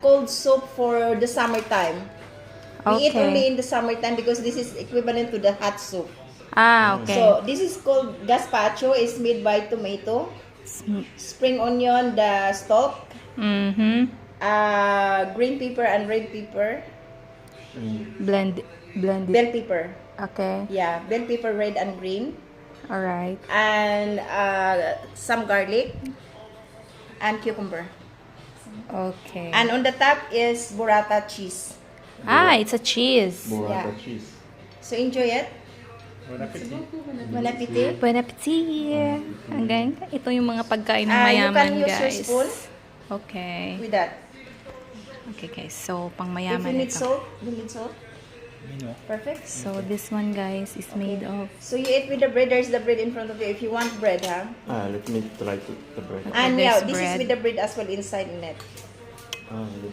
cold soup for the summertime. We eat Okay. only in the summertime because this is equivalent to the hot soup. Ah, okay. So this is called gazpacho. It's made by tomato, spring onion, the stalk, Mm-hmm. green pepper and red pepper, Blend it. bell pepper. Okay. Yeah, bell pepper, red and green, All right. and some garlic and cucumber. Okay. And on the top is burrata cheese. Ah, it's a cheese. Burrata Yeah. cheese. So enjoy it. Bon appetit. Bon appetit. Bon appetit! Hanggang ito yung mga pagkain ng You mayaman, can use your guys. spoon Okay. with that. Okay, guys. So, pang If mayaman you need ito. salt, you need salt. Perfect. So, this one, guys, is made of... So you eat with the bread. There's the bread in front of you. If you want bread, huh? Let me try the bread. And there's yeah, this is bread. with the bread as well inside in it.